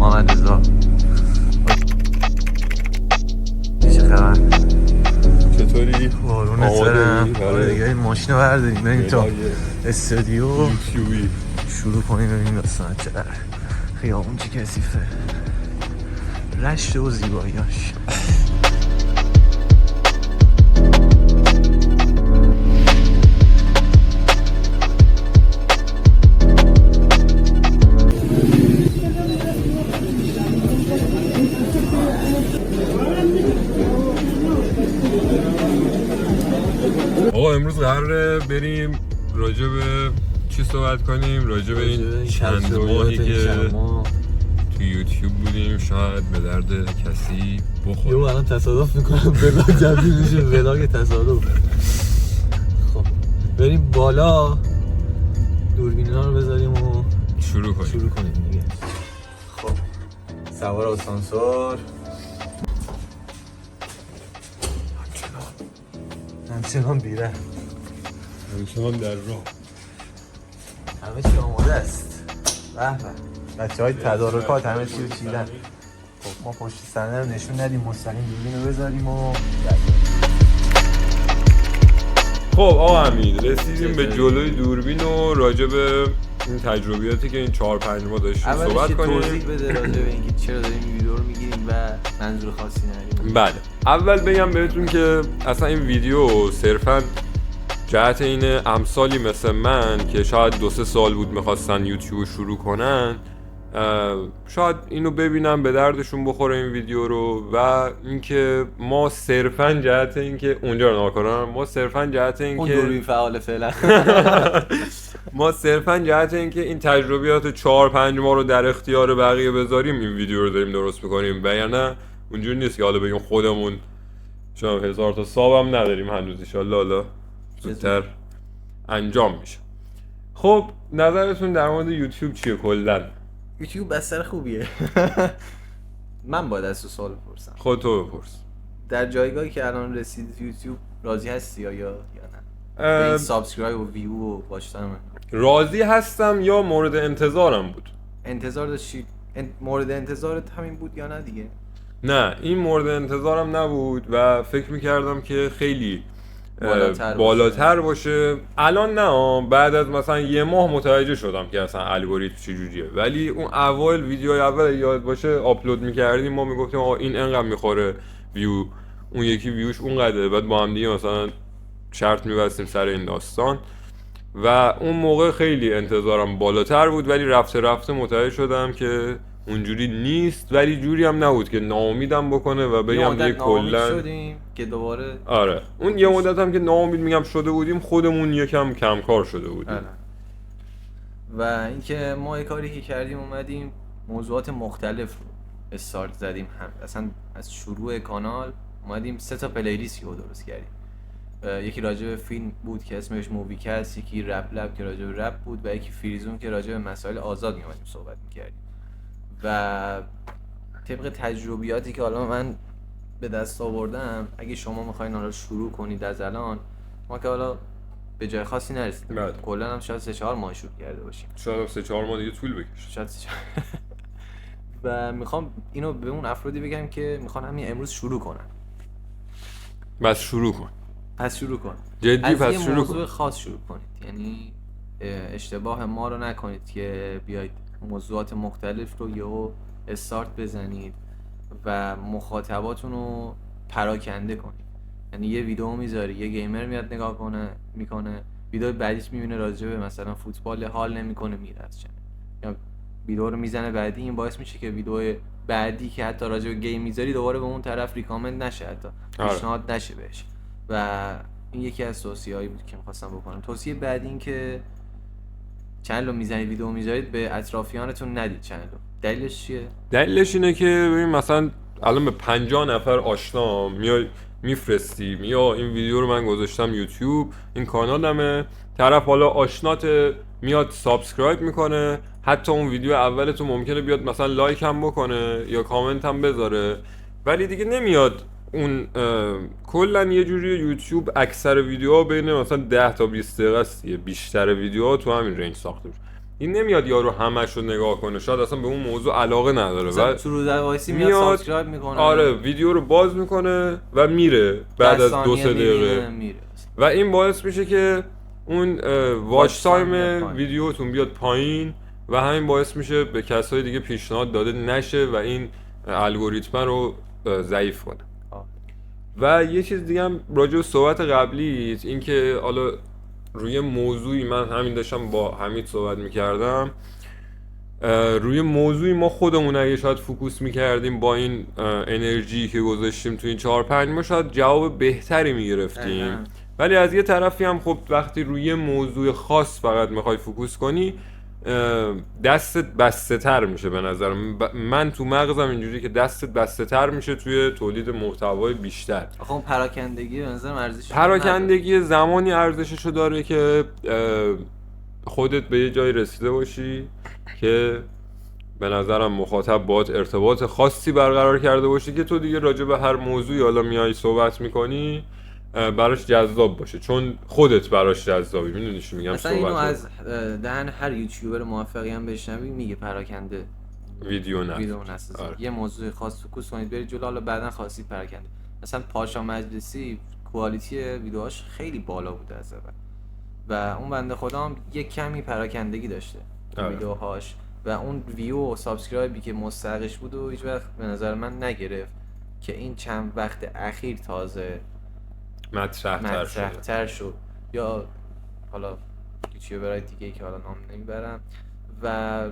محمد رضا. چه خبر؟ چطوری؟ قربونت برم. آره دیگه این ماشین رو برداریم بریم تا استودیو یوتیوبی شروع کنیم ببینیم داستان چقدر خیابون چه کثیفه، رشته و زیباییاش. آقا امروز قراره بریم راجع به چی صحبت کنیم؟ راجع به این چند ماهی که تو یوتیوب بودیم شاید به درد کسی بخوره. یو الان تصادف میکنم ولاگ تبدیل میشه ولاگ تصادف. خب بریم بالا دوربینا رو بذاریم و شروع کنیم دیگه. خب سوار آسانسور همچنان بیره، همچنان در راه، همه چی آماده است. به به بچه های تدارکات همه چی رو چیدن. خب ما پشت صحنه رو نشون ندیم، مستقیم دوربین رو بذاریم و خب آقا حمید رسیدیم به جلوی دوربین و راجع به این تجربیاتی که این 4-5 ماه داشتیم صحبت کنیم. توضیح بده راجع به اینکه چرا داریم این ویدیو رو میگیریم و منظور خاصی نداریم. بله اول بگم بهتون که اصلا این ویدیو صرفاً جهت اینه امثالی مثل من که شاید 2-3 سال بود میخواستن یوتیوب شروع کنن شاید اینو ببینم به دردشون بخوره این ویدیو رو، و اینکه ما صرفاً جهت اینکه اونجا رو نکنم، ما صرفاً جهت اینکه اون دوربین فعال فعلا ما صرفاً جهت اینکه این تجربیات 4-5 ماه رو در اختیار بقیه بذاریم این ویدیو رو داریم درست میکنیم، وگرنه اونجوری نیست که حالا بگیم خودمون چون 1000 تا ساب هم نداریم هنوز، ان شاء الله حالا زودتر انجام میشه. خب نظرتون در مورد یوتیوب چیه کلا؟ یوتیوب بستر خوبیه. من باید از تو سوال بپرسم. خود تو بپرس. در جایگاهی که الان رسید یوتیوب راضی هستی یا نه؟ به این سابسکرایب و ویو و واشتن من راضی هستم یا مورد انتظارم بود؟ انتظار داشتی؟ مورد انتظارت همین بود یا نه دیگه؟ نه این مورد انتظارم نبود و فکر میکردم که خیلی بالاتر باشه. الان نه، بعد از مثلا یه ماه متوجه شدم که اصلا الگوریتم چجوریه، ولی اون اول ویدیوهای اول یاد باشه آپلود میکردیم ما میگفتیم آقا این انقدر میخوره ویو، اون یکی ویوش اونقدره، بعد با هم دیگه مثلا شرط می‌بستیم سر این داستان و اون موقع خیلی انتظارم بالاتر بود، ولی رفته رفته متوجه شدم که اونجوری نیست، ولی جوری هم نبود که ناامیدم بکنه و بگم دیگه کلا شدیم که دوباره آره اون یه مدت هم که ناامید میگم شده بودیم خودمون یکم کمکار شده بودیم. و اینکه ما یه کاری که کردیم اومدیم موضوعات مختلف رو استارت زدیم، هم اصلا از شروع کانال اومدیم 3 تا پلیلیست رو درست کردیم. یکی راجع به فیلم بود که اسمش موویکست، یکی رپ لب که راجع به رپ بود و یکی فریزون که راجع به مسائل آزاد می‌اومدیم صحبت می‌کردیم. و طبق تجربیاتی که حالا من به دست آوردم اگه شما می‌خواید حالا شروع کنید از الان، ما که حالا به جای خاصی نرسیدیم، کلا هم شاید 3-4 ماه شروع کرده باشیم، شاید 3-4 ماه دیگه طول بکشه شاید 3-4 و میخوام اینو به اون افرادی بگم که میخوان همین امروز شروع کنن. بس شروع کن. جدی پس از یه شروع موضوع کن. خاص شروع کنید، یعنی اشتباه ما رو نکنید که بیاید موضوعات مختلف رو یهو استارت بزنید و مخاطباتون رو پراکنده کنید. یعنی یه ویدیو میذاری یه گیمر میاد نگاه میکنه، ویدیو بعدیش میبینه راجع به مثلا فوتبال حال نمیکنه میره از چنل، یا ویدیو رو میزنه بعدی، این باعث میشه که ویدیو بعدی که حتی راجع به گیم میذاری دوباره به اون طرف ریکامند نشه، حتی پیشنهاد نشه بهش. و این یکی از توصیه‌هایی بود که می‌خواستم بکنم. توصیه بعد این که چنل رو میزنید ویدیو میذارید به اطرافیانتون ندید چنل رو. دلیلش چیه؟ دلیلش اینه که ببین مثلا الان به 50 نفر آشنا میای میفرستی یا این ویدیو رو من گذاشتم یوتیوب، این کانالمه، طرف حالا آشنات میاد سابسکرایب میکنه، حتی اون ویدیو اولتون ممکنه بیاد مثلا لایک هم بکنه یا کامنت هم بذاره، ولی دیگه نمیاد اون کلا یه جوری یوتیوب اکثر ویدیوها بین مثلا 10 تا 20 دقیقه است، بیشتر ویدیوها تو همین رنج ساخته میشه. این نمیاد یارو همش رو نگاه کنه، شاید اصلا به اون موضوع علاقه نداره و تو رو وایسی میاد سابسکرایب میکنه. آره ویدیو رو باز میکنه و میره بعد از 2-3 دقیقه میره. و این باعث میشه که اون واچ تایم ویدیوتون بیاد پایین و همین باعث میشه به کسای دیگه پیشنهاد داده نشه و این الگوریتم رو ضعیف کنه. و یه چیز دیگه هم راجع به صحبت قبلی، این که حالا روی موضوعی من همین داشتم با حمید صحبت میکردم، روی موضوعی ما خودمون اگه شاید فوکوس میکردیم با این انرژی که گذاشتیم تو این 4-5 ما شاید جواب بهتری میگرفتیم، ولی از یه طرفی هم خب وقتی روی موضوع خاص فقط میخوای فوکوس کنی دستت بسته تر میشه. به نظر من تو مغزم اینجوری که دستت بسته تر میشه توی تولید محتوای بیشتر. آخه اون پراکندگی به نظرم ارزشش پراکندگی زمانی ارزششو داره که خودت به یه جای رسیده باشی که به نظرم مخاطب باهات ارتباط خاصی برقرار کرده باشی که تو دیگه راجع به هر موضوعی حالا میای صحبت میکنی براش جذاب باشه، چون خودت براش جذابی. میدونی چی میگم؟ مثلا اینو از دهن هر یوتیوبر موفقی هم بشنوی میگه پراکنده ویدیو نساز. یه موضوع خاص فوکوس کنید برید جلو، حالا بعدن خاصی پراکنده. مثلا پاشا مجلسی کوالیتی ویدیوهاش خیلی بالا بوده از اول و اون بنده خدا هم یه کمی پراکندگی داشته ویدیوهاش و اون ویو و سابسکرایبی که مستحقش بود و هیچ وقت به نظر من نگرفت که این چند وقت اخیر تازه مطرح‌تر شد. یا حالا یوتیوبرای دیگه ای که حالا نام نمیبرم و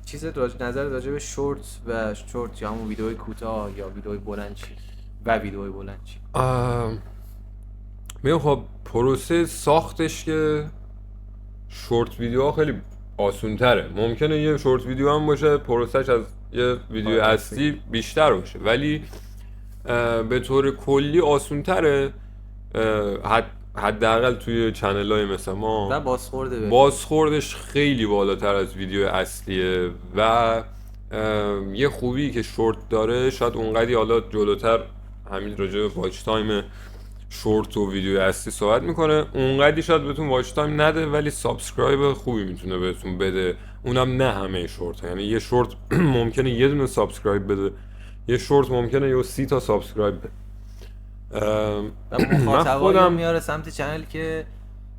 چیز نظر راجع به شورت و شورت یا همون ویدیوی کوتاه یا ویدیوی بلند چی و ویدیوی بلند چی؟ میگم خب پروسه ساختش که شورت ویدیوها خیلی آسون تره. ممکنه یه شورت ویدیو هم باشه پروسش از یه ویدیو اصلی بیشتر باشه، ولی به طور کلی آسون تره، حداقل توی چنل‌های مثل ما و بازخوردش خیلی بالاتر از ویدیو اصلیه و یه خوبی که شورت داره شاید اونقدی حالا جلوتر همین راجع به واچ تایم شورت و ویدیو اصلی صحبت میکنه، اونقدی شاید بهتون واچ تایم نده ولی سابسکرایب خوبی میتونه بهتون بده، اونم نه همه شورت. یعنی یه شورت ممکنه یه دونه سابسکرایب بده، یه شورت ممکنه یه 30 تا سابسکرایب بده. من خودم میاره سمت چنل که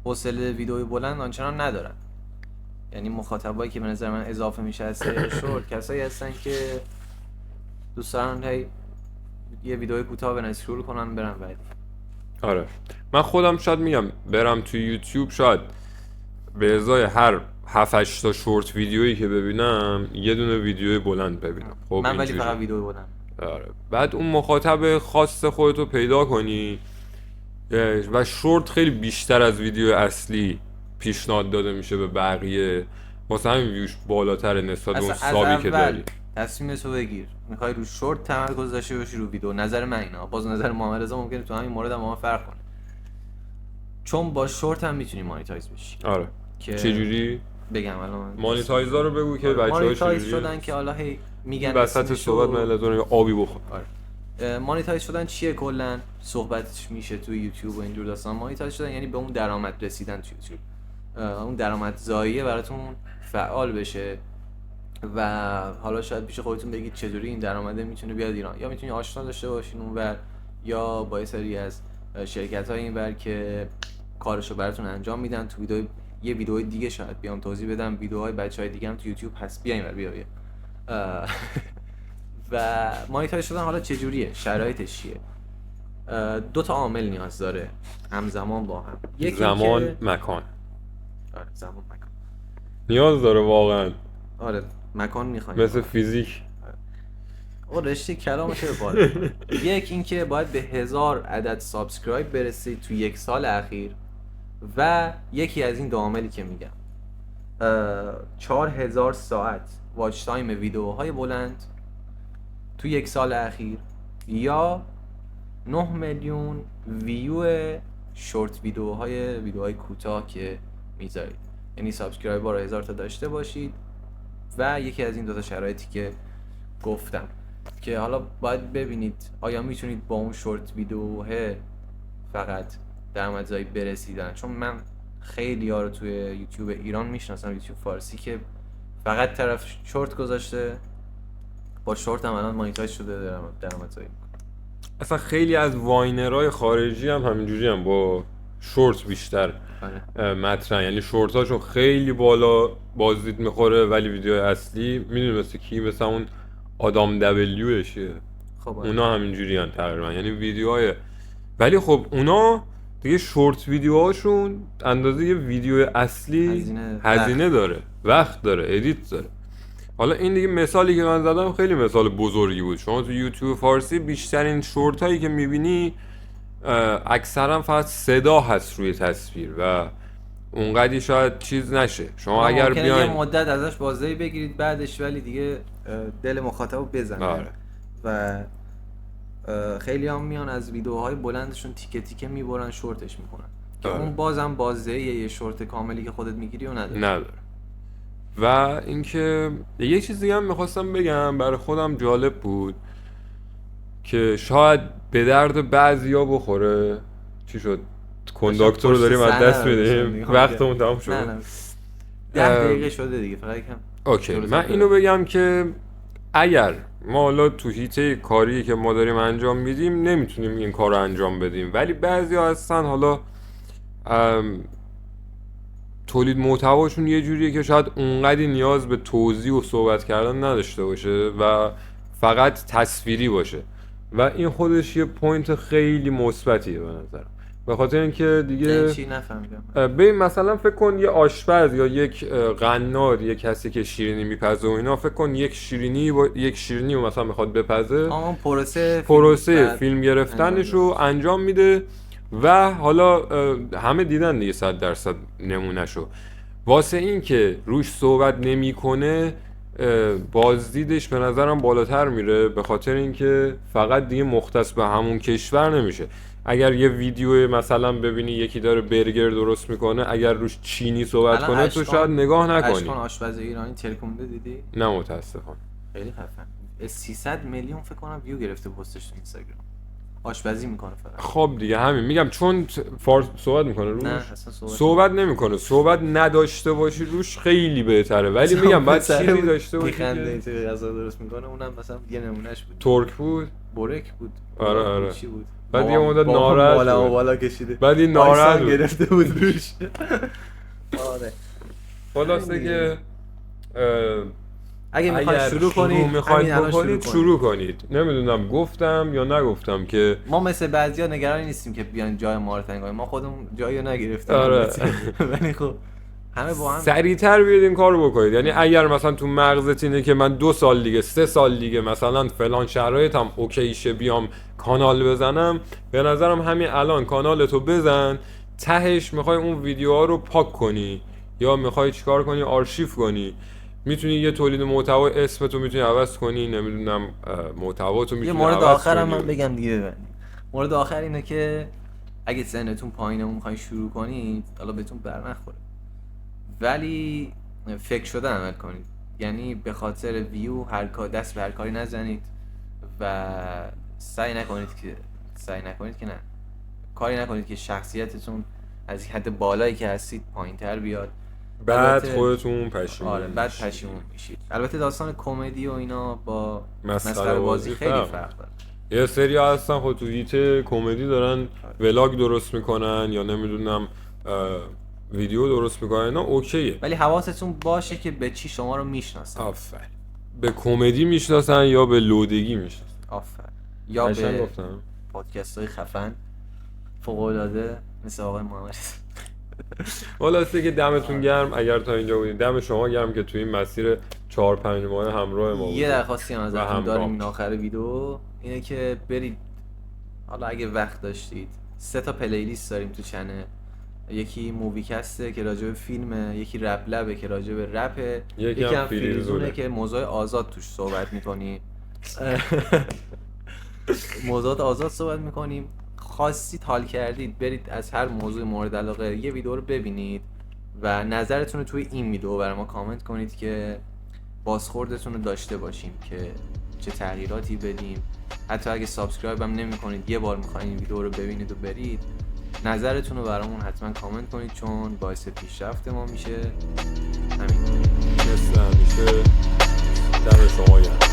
حوصله ویدیوی بلند آنچنان ندارن، یعنی مخاطبایی که به نظر من اضافه میشه از سری شورت کسایی هستن که دوست دارن هی یه ویدیو کوتاه برن اسکرول کنن برن بعد. آره من خودم شاید میگم برم توی یوتیوب شاید به ازای هر 7-8 تا شورت ویدیویی که ببینم یه دونه ویدیو بلند ببینم. خب من ولی فقط ویدیو بلند. آره بعد اون مخاطب خاص خودتو پیدا کنی و شورت خیلی بیشتر از ویدیو اصلی پیشنهاد داده میشه به بقیه، واسه همین ویوش بالاتر نسبت به اون سابی که داری. تصمیمتو بگیر میخوای رو شورت تمرکز داشته باشی رو ویدیو. نظر من اینا، باز نظر محمد رضا ممکنه تو همین مورد هم فرق کنه، چون با شورت هم میتونی مانیتایز بشی. آره چجوری بگم الان مانیتایزا رو بگو که بچه‌ها مانیتایز شدن که حالا هی میگن وسط صحبت ملتون آبی بخور. آره مانیتایز شدن چیه؟ کلا صحبتش میشه تو یوتیوب و اینجور داستان. مانیتایز شدن یعنی به اون درآمد رسیدن تو یوتیوب، اون درآمدزاییه براتون فعال بشه و حالا شاید پیش خودتون بگید چطوری این درآمده میتونه بیاد ایران، یا میتونی آشنا داشته باشین اونور یا با یه سری از شرکت‌های اینور که کارشو براتون انجام میدن. تو یه ویدیو دیگه شاید بیام توضیح بدم، ویدیوهای بچهای دیگه هم تو یوتیوب هست، بیاین ور بیا و مانیتایز شدن حالا چجوریه؟ شرایطش چیه؟ 2 تا عامل نیاز داره همزمان با هم. زمان مکان. آره زمان مکان نیاز داره واقعا. آره مکان میخوایم مثل فیزیک. رشته کلامش رو بالا. یک اینکه باید به 1000 عدد سابسکرایب برسید تو 1 سال اخیر و یکی از این 2 عاملی که میگم 4000 ساعت واچ تایم ویدیوهای بلند تو 1 سال اخیر یا 9 میلیون ویو شورت ویدیوهای کوتاه که میذارید. یعنی سابسکرایبر رو 1000 تا داشته باشید و یکی از این 2 تا شرایطی که گفتم که حالا باید ببینید آیا میتونید با اون شورت ویدیوه فقط درآمدزایی برسیدن، چون من خیلی ها رو توی یوتیوب ایران میشناسم، یوتیوب فارسی، که فقط طرف شورت گذاشته، با شورت هم الان مانیتایز شده، درآمدزایی. اصلا خیلی از واینرهای خارجی هم همینجوری هم با شورت بیشتر مطرح، یعنی شورت هاشون خیلی بالا بازدید میخوره ولی ویدیو اصلی میدونی مثل کی؟ مثل اون آدام دبلیوشه. خب اونا همینجوری هم تقریبا، یعنی ویدیوهای، ولی خب اونا دیگه شورت ویدیوهاشون اندازه یه ویدیو اصلی هزینه داره، وقت داره، ادیت داره. حالا این دیگه مثالی که من زدم خیلی مثال بزرگی بود. شما تو یوتیوب فارسی بیشترین شورت هایی که میبینی اکثرا فقط صدا هست روی تصویر و اونقدی شاید چیز نشه. شما اگر بیاین یه مدت ازش بازدهی بگیرید بعدش، ولی دیگه دل مخاطبو بزنه. و خیلی هم میان از ویدیوهای بلندشون تیکه تیکه میبرن شورتش میکنن که اون بازم بازدهی یه شورت کاملی که خودت میگیری و نداره. و اینکه یه چیز دیگه هم میخواستم بگم برای خودم جالب بود که شاید به درد بعضیا بخوره. چی شد؟ کنداکتور رو داریم از دست میدیم، وقتمون تمام شد. نه 10 دقیقه شده دیگه، فقط یکم اوکی. من اینو بگم که اگر ما حالا تو حیطه کاری که ما داریم انجام میدیم نمیتونیم این کار رو انجام بدیم، ولی بعضیا هستن حالا تولید محتواشون یه جوریه که شاید اونقدی نیاز به توضیح و صحبت کردن نداشته باشه و فقط تصویری باشه و این خودش یه پوینت خیلی مثبتیه به نظرم. به خاطر اینکه دیگه چی نفهمیدم. ببین مثلا فکر کن یه آشپز یا یک قناد، یه کسی که شیرینی میپزه و اینا، فکر کن یک شیرینی رو مثلا میخواد بپزه، پروسه فیلم گرفتنش رو انجام میده و حالا همه دیدن دیگه 100% نمونهشو. واسه این که روش صحبت نمیکنه بازدیدش به نظرم بالاتر میره، به خاطر اینکه فقط دیگه مختص به همون کشور نمیشه. اگر یه ویدیو مثلا ببینی یکی داره برگر درست میکنه، اگر روش چینی صحبت کنه تو شاید نگاه نکنی. اشکان آشپز ایرانی ترکونده دیدی؟ نه متاسفانه. خیلی خفن. 300 میلیون فکر کنم ویو گرفته پستش تو اینستاگرام. آشپزی میکنه فقط. خب دیگه همین میگم، چون صحبت میکنه روش. نه اصلا صحبت نمیکنه. صحبت نداشته باشی روش خیلی بهتره، ولی میگم بعد چیزی داشته باشی. میخنده تو غذا درست میکنه. اونم مثلا یه نمونهش بود. ترک بود؟ برک بود. آره. چی بود؟ بعد یه مدت ناراحت بود. بالا کشیده. بعد این ناراحت گرفته بود روش. آره. خلاصه که اگه میخواید شروع کنید شروع کنید. نمیدونم گفتم یا نگفتم که ما مثل بعضیا نگران نیستیم که بیان جای ما رو تنگ کنیم. ما خودمون جایی رو نگرفتیم. آره. ولی خب همه با هم سریعتر بیاید این کارو بکنید. یعنی اگر مثلا تو مغزت اینه که من 2 سال دیگه 3 سال دیگه مثلا فلان شرایطم اوکی شه بیام کانال بزنم، به نظرم همین الان کانالتو بزن. تهش میخوای اون ویدیوها رو پاک کنی یا میخوای چیکار کنی؟ آرشیو کنی. میتونی یه تولید محتوا اسمتو میتونی عوض کنی، نمیدونم محتواتو میتونی عوض کنی. یه مورد آخرم من بگم دیگه ببندیم. مورد آخر اینه که اگه سنتون پایینه و میخواین شروع کنید، حالا بهتون بر نخوره، ولی فکر شده عمل کنید. یعنی به خاطر ویو دست به هر کاری نزنید و سعی نکنید که نه کاری نکنید که شخصیتتون از حد بالایی که هستید پایین‌تر بیاد، بعد خودتون پشیمون. آره بعد پشیمون میشید. البته داستان کمدی و اینا با مسخره بازی خیلی فرق داره. یه سری هستن خود تو هیت کمدی دارن ولاگ درست میکنن یا نمیدونم ویدیو درست میکنن، اینا اوکیه، ولی حواستون باشه که به چی شما رو میشناسن. آفرین. به کمدی میشناسن یا به لودگی میشناسن. آفرین. یا به پادکست های خفن فوق العاده مثل آقای محمد. خلاصه که دمتون گرم اگر تا اینجا بودید. دم شما گرم که توی این مسیر 4-5 ماه همراه ما بودید. یه درخواستی هم ازتون داریم این آخر ویدیو اینه که برید، حالا اگه وقت داشتید، 3 تا پلیلیست داریم تو چنل. یکی موویکسته که راجع به فیلمه، یکی رپ لبه که راجع به رپه، یکی هم فیلزونه که موضوع آزاد توش صحبت می‌کنیم. موضوعات آزاد صحبت می‌کنیم. خواستید حال کردید برید از هر موضوع مورد علاقه یه ویدیو رو ببینید و نظرتون رو توی این ویدیو برای ما کامنت کنید که بازخوردتون رو داشته باشیم که چه تغییراتی بدیم. حتی اگه سابسکرایب هم نمی‌کنید، یه بار می‌خواید این ویدیو رو ببینید و برید، نظرتون رو برامون حتما کامنت کنید چون باعث پیشرفت ما میشه. همین مثل همیشه دم شما گرم.